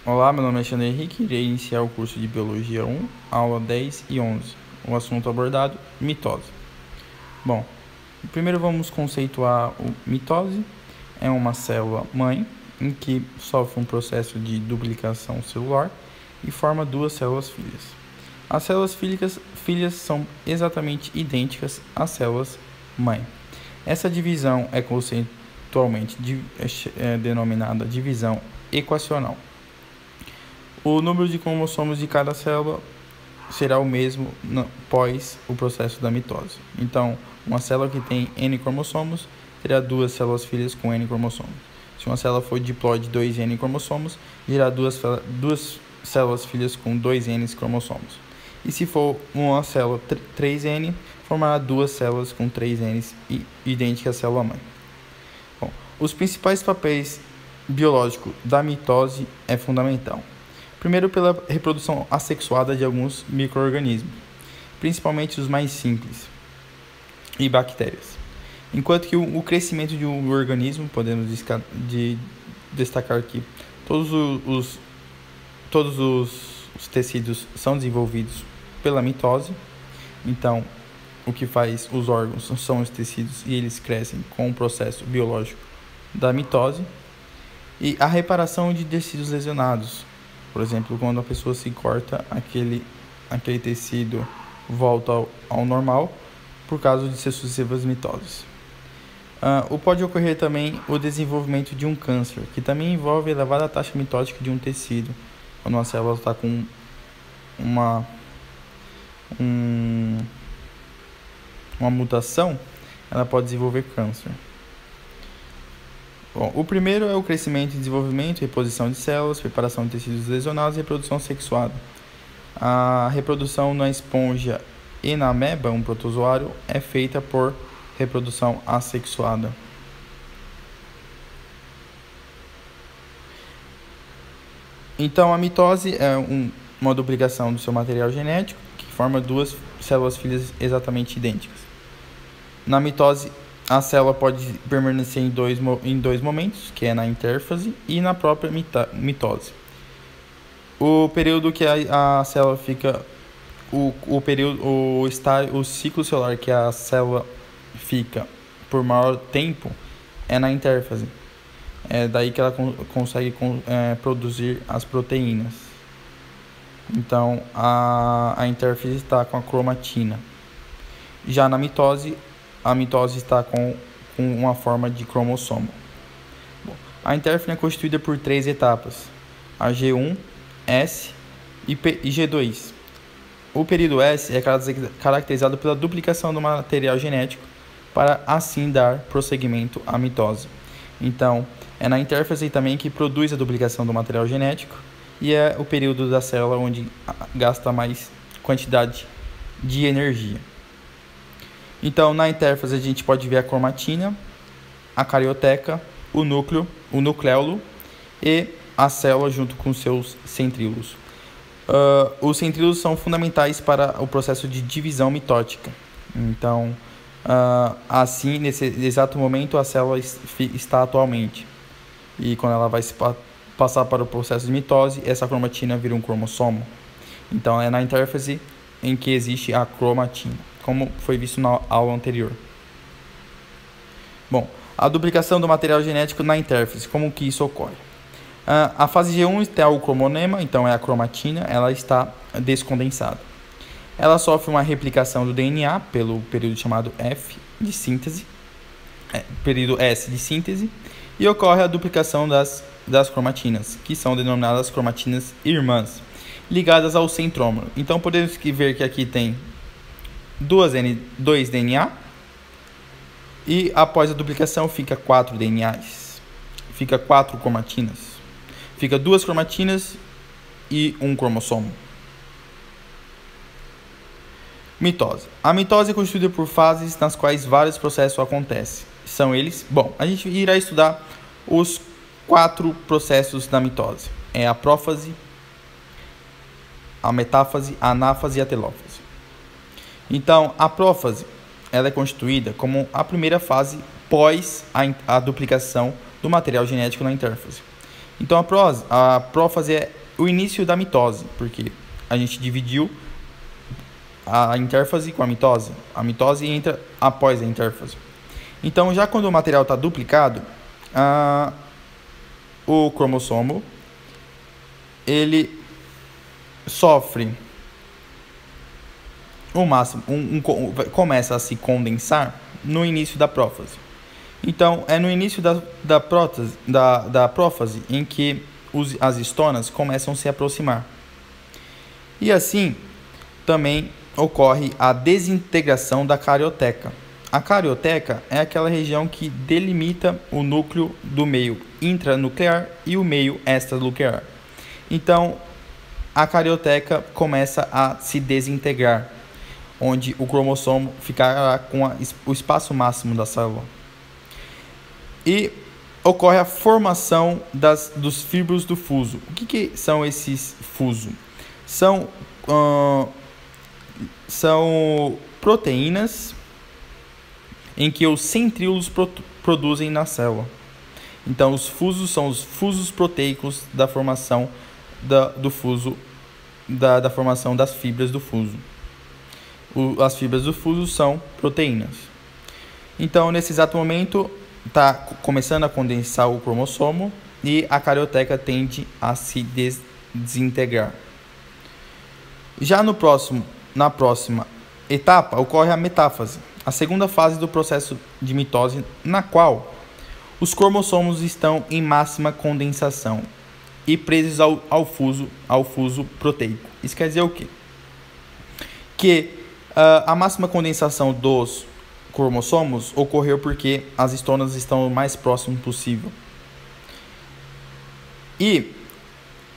Olá, meu nome é Alexandre Henrique, irei iniciar o curso de Biologia 1, aula 10 e 11. O assunto abordado, mitose. Bom, primeiro vamos conceituar o mitose. É uma célula-mãe em que sofre um processo de duplicação celular e forma duas células filhas. As células filhas são exatamente idênticas às células-mãe. Essa divisão é conceitualmente denominada divisão equacional. O número de cromossomos de cada célula será o mesmo após o processo da mitose. Então, uma célula que tem N cromossomos terá duas células filhas com N cromossomos. Se uma célula for diploide de 2N cromossomos, terá duas células filhas com 2N cromossomos. E se for uma célula 3N, formará duas células com 3N idênticas à célula-mãe. Bom, os principais papéis biológicos da mitose é fundamental. Primeiro, pela reprodução assexuada de alguns micro-organismos, principalmente os mais simples, e bactérias. Enquanto que o crescimento de um organismo, podemos destacar que todos os tecidos são desenvolvidos pela mitose. Então, o que faz os órgãos são os tecidos e eles crescem com o processo biológico da mitose. E a reparação de tecidos lesionados. Por exemplo, quando a pessoa se corta, aquele tecido volta ao normal por causa de sucessivas mitoses. Pode ocorrer também o desenvolvimento de um câncer, que também envolve a elevada taxa mitótica de um tecido. Quando uma célula está com uma mutação, ela pode desenvolver câncer. Bom, o primeiro é o crescimento e desenvolvimento, reposição de células, preparação de tecidos lesionados e reprodução sexuada. A reprodução na esponja e na ameba, um protozoário, é feita por reprodução assexuada. Então, a mitose é uma duplicação do seu material genético que forma duas células filhas exatamente idênticas. Na mitose, a célula pode permanecer em dois momentos, que é na intérfase e na própria mitose. O período que a célula fica, o ciclo celular que a célula fica por maior tempo é na intérfase. É daí que ela consegue produzir as proteínas. Então, a intérfase está com a cromatina. Já na mitose, a mitose está com uma forma de cromossomo. Bom, a intérfase é constituída por três etapas: a G1, S e G2. O período S é caracterizado pela duplicação do material genético para assim dar prosseguimento à mitose. Então, é na intérfase também que produz a duplicação do material genético e é o período da célula onde gasta mais quantidade de energia. Então, na intérfase a gente pode ver a cromatina, a carioteca, o nucleolo e a célula junto com seus centríolos. Os centríolos são fundamentais para o processo de divisão mitótica. Então, assim, nesse exato momento, a célula está atualmente. E quando ela vai passar para o processo de mitose, essa cromatina vira um cromossomo. Então, é na intérfase em que existe a cromatina, como foi visto na aula anterior. Bom, a duplicação do material genético na intérfase, como que isso ocorre? A fase G1 está o cromonema, então é a cromatina, ela está descondensada. Ela sofre uma replicação do DNA pelo período chamado F de síntese, período S de síntese, e ocorre a duplicação das cromatinas, que são denominadas cromatinas irmãs, ligadas ao centrômero. Então podemos ver que aqui tem 2 DNA e após a duplicação fica 4 DNAs, fica 4 cromatinas, fica 2 cromatinas e um cromossomo. Mitose. A mitose é constituída por fases nas quais vários processos acontecem. São eles, a gente irá estudar os 4 processos da mitose. É a prófase, a metáfase, a anáfase e a telófase. Então, a prófase, ela é constituída como a primeira fase pós a duplicação do material genético na intérfase. Então a prófase é o início da mitose, porque a gente dividiu a intérfase com a mitose. A mitose entra após a intérfase. Então, já quando o material está duplicado, o cromossomo ele sofre o máximo, começa a se condensar no início da prófase. Então, é no início da prófase em que as estonas começam a se aproximar. E assim, também ocorre a desintegração da carioteca. A carioteca é aquela região que delimita o núcleo do meio intranuclear e o meio extranuclear. Então, a carioteca começa a se desintegrar, onde o cromossomo ficará com o espaço máximo da célula. E ocorre a formação dos fibros do fuso. O que são esses fusos? São proteínas em que os centríolos produzem na célula. Então, os fusos são os fusos proteicos da formação do fuso, da formação das fibras do fuso. As fibras do fuso são proteínas. Então, nesse exato momento, está começando a condensar o cromossomo e a carioteca tende a se desintegrar. Já na próxima etapa, ocorre a metáfase, a segunda fase do processo de mitose, na qual os cromossomos estão em máxima condensação e presos ao fuso proteico. Isso quer dizer o quê? Que a máxima condensação dos cromossomos ocorreu porque as estonas estão o mais próximo possível. E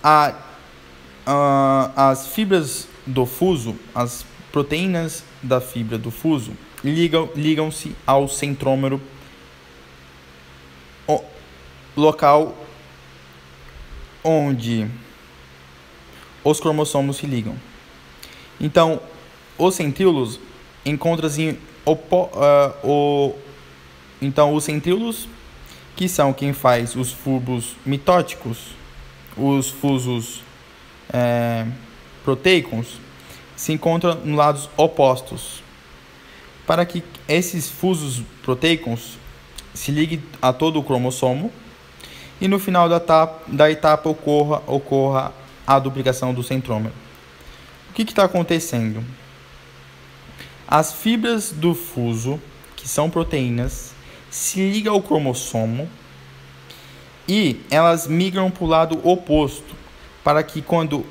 as fibras do fuso, as proteínas da fibra do fuso, ligam-se ao centrômero, local onde os cromossomos se ligam. Então, os centríolos encontram-se então os centríolos, que são quem faz os fusos mitóticos, os fusos proteicos, se encontram nos lados opostos. Para que esses fusos proteicos se liguem a todo o cromossomo e no final da etapa ocorra a duplicação do centrômero. O que está acontecendo? As fibras do fuso, que são proteínas, se ligam ao cromossomo e elas migram para o lado oposto, para que quando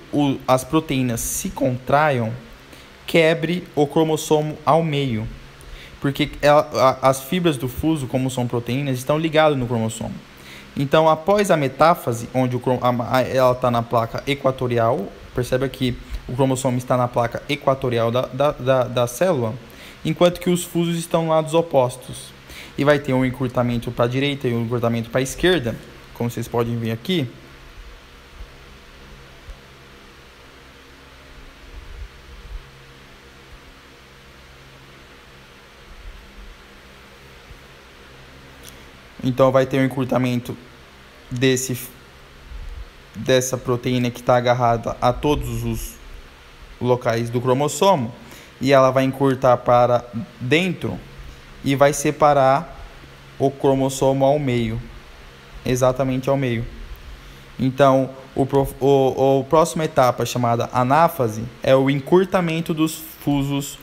as proteínas se contraiam, quebre o cromossomo ao meio. Porque as fibras do fuso, como são proteínas, estão ligadas no cromossomo. Então, após a metáfase, onde ela está na placa equatorial, perceba que o cromossomo está na placa equatorial da célula, enquanto que os fusos estão em lados opostos. E vai ter um encurtamento para a direita e um encurtamento para a esquerda, como vocês podem ver aqui. Então vai ter um encurtamento dessa proteína que está agarrada a todos os locais do cromossomo, e ela vai encurtar para dentro e vai separar o cromossomo ao meio, exatamente ao meio. Então, a próxima etapa, chamada anáfase, é o encurtamento dos fusos.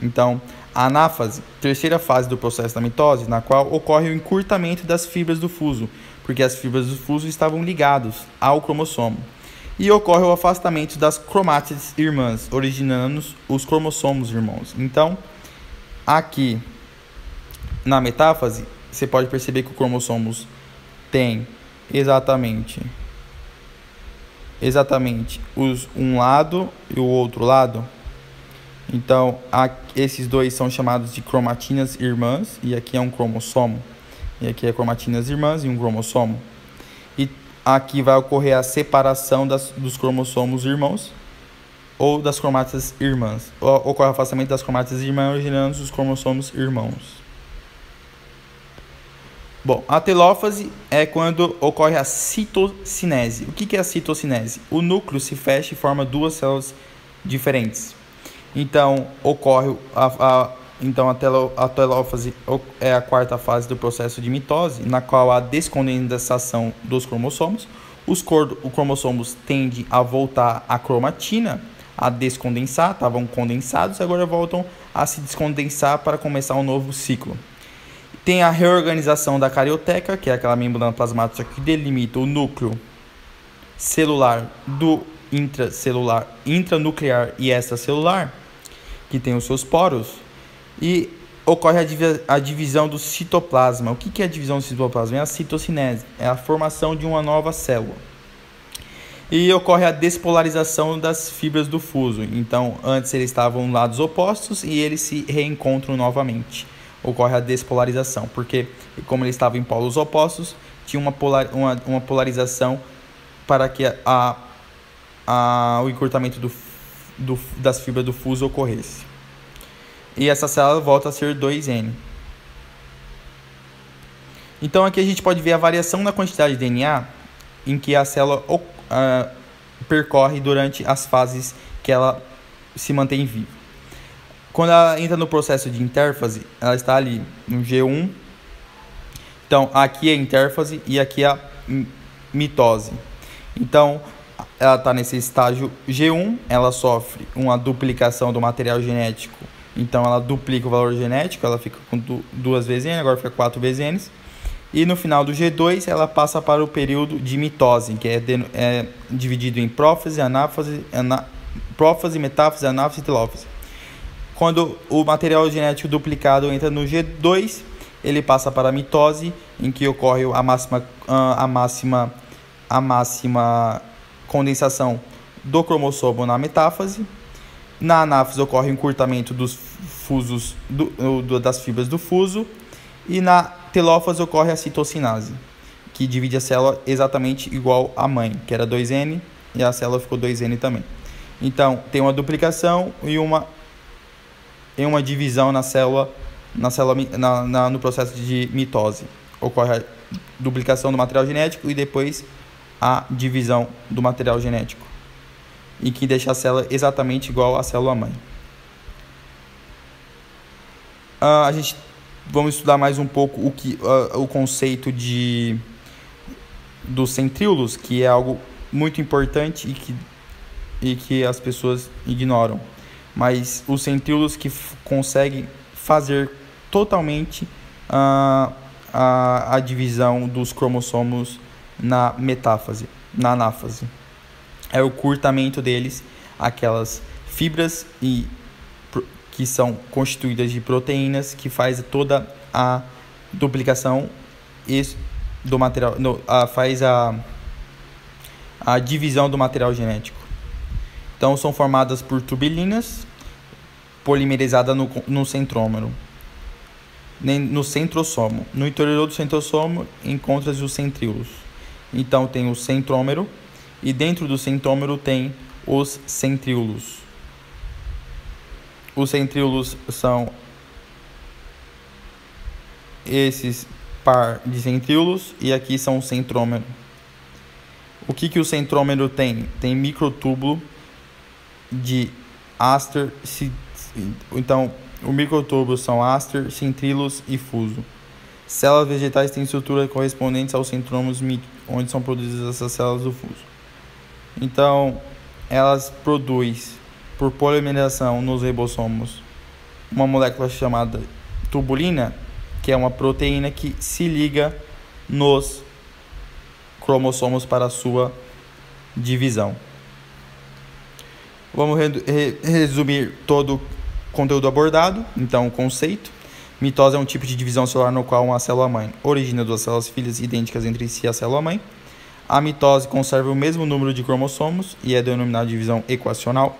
Então, a anáfase, terceira fase do processo da mitose, na qual ocorre o encurtamento das fibras do fuso, porque as fibras do fuso estavam ligadas ao cromossomo. E ocorre o afastamento das cromátides irmãs, originando os cromossomos irmãos. Então, aqui na metáfase, você pode perceber que o cromossomos tem exatamente um lado e o outro lado. Então, esses dois são chamados de cromatinas irmãs, e aqui é um cromossomo, e aqui é cromatinas irmãs e um cromossomo. E aqui vai ocorrer a separação dos cromossomos irmãos ou das cromátidas irmãs. Ocorre o afastamento das cromátidas irmãs, originando os cromossomos irmãos. Bom, a telófase é quando ocorre a citocinese. O que é a citocinese? O núcleo se fecha e forma duas células diferentes. Então, ocorre a telófase é a quarta fase do processo de mitose, na qual há descondensação dos cromossomos. Os cromossomos tendem a voltar à cromatina, a descondensar, estavam condensados, agora voltam a se descondensar para começar um novo ciclo. Tem a reorganização da carioteca, que é aquela membrana plasmática que delimita o núcleo celular do intracelular, intranuclear e extracelular, que tem os seus poros, e ocorre a divisão do citoplasma. O que é a divisão do citoplasma? É a citocinese, é a formação de uma nova célula. E ocorre a despolarização das fibras do fuso. Então, antes eles estavam em lados opostos e eles se reencontram novamente. Ocorre a despolarização, porque como eles estavam em polos opostos, tinha uma polarização para que o encurtamento das fibras do fuso ocorresse. E essa célula volta a ser 2N. Então aqui a gente pode ver a variação na quantidade de DNA em que a célula percorre durante as fases que ela se mantém viva. Quando ela entra no processo de intérfase, ela está ali no G1. Então aqui é a intérfase e aqui é a mitose. Então ela está nesse estágio G1, ela sofre uma duplicação do material genético. Então ela duplica o valor genético, ela fica com 2 vezes N, agora fica 4 vezes N. E no final do G2 ela passa para o período de mitose, que é dividido em prófase, metáfase, anáfase e telófase. Quando o material genético duplicado entra no G2, ele passa para a mitose, em que ocorre a máxima condensação do cromossomo na metáfase. Na anáfase ocorre o encurtamento dos fusos das fibras do fuso. E na telófase ocorre a citocinase, que divide a célula exatamente igual à mãe, que era 2N, e a célula ficou 2N também. Então, tem uma duplicação e uma divisão na célula, no processo de mitose. Ocorre a duplicação do material genético e depois a divisão do material genético, e que deixa a célula exatamente igual à célula-mãe. Vamos estudar mais um pouco o conceito dos centríolos, que é algo muito importante e que as pessoas ignoram. Mas os centríolos que conseguem fazer totalmente a divisão dos cromossomos na metáfase, na anáfase. É o curtamento deles, aquelas fibras que são constituídas de proteínas, que faz toda a duplicação do material, faz a divisão do material genético. Então são formadas por tubulinas polimerizadas no centrômero, no centrosomo. No interior do centrosomo encontra-se os centríolos. Então tem o centrômero e dentro do centrômero tem os centríolos. Os centríolos são esses par de centríolos e aqui são o centrômero. O que o centrômero tem? Tem microtúbulo de áster. Então, o microtúbulo são áster, centríolos e fuso. Células vegetais têm estrutura correspondentes aos centrômeros, onde são produzidas essas células do fuso. Então, elas produzem por polimerização nos ribossomos uma molécula chamada tubulina, que é uma proteína que se liga nos cromossomos para a sua divisão. Vamos resumir todo o conteúdo abordado. Então, o conceito: mitose é um tipo de divisão celular no qual uma célula-mãe origina duas células filhas idênticas entre si à célula-mãe. A mitose conserva o mesmo número de cromossomos e é denominada divisão equacional.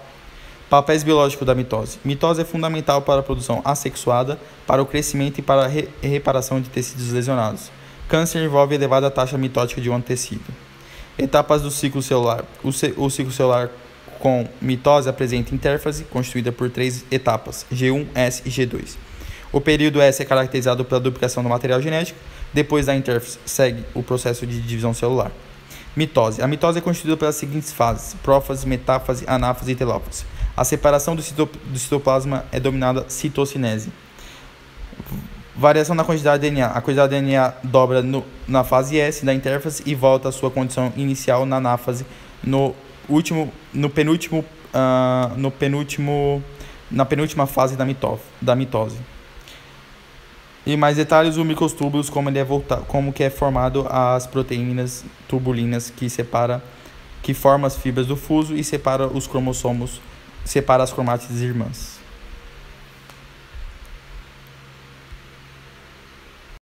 Papéis biológicos da mitose. Mitose é fundamental para a produção assexuada, para o crescimento e para a reparação de tecidos lesionados. Câncer envolve elevada taxa mitótica de um tecido. Etapas do ciclo celular. O ciclo celular com mitose apresenta intérfase, constituída por 3 etapas, G1, S e G2. O período S é caracterizado pela duplicação do material genético, Depois da intérfase, segue o processo de divisão celular. Mitose. A mitose é constituída pelas seguintes fases: prófase, metáfase, anáfase e telófase. A separação do citoplasma é denominada citocinese. Variação na quantidade de DNA. A quantidade de DNA dobra na fase S da intérfase e volta à sua condição inicial na anáfase na penúltima fase da mitose. E mais detalhes, o microtúbulos, como que é formado as proteínas tubulinas que formam as fibras do fuso e separa os cromossomos, separa as cromátides irmãs.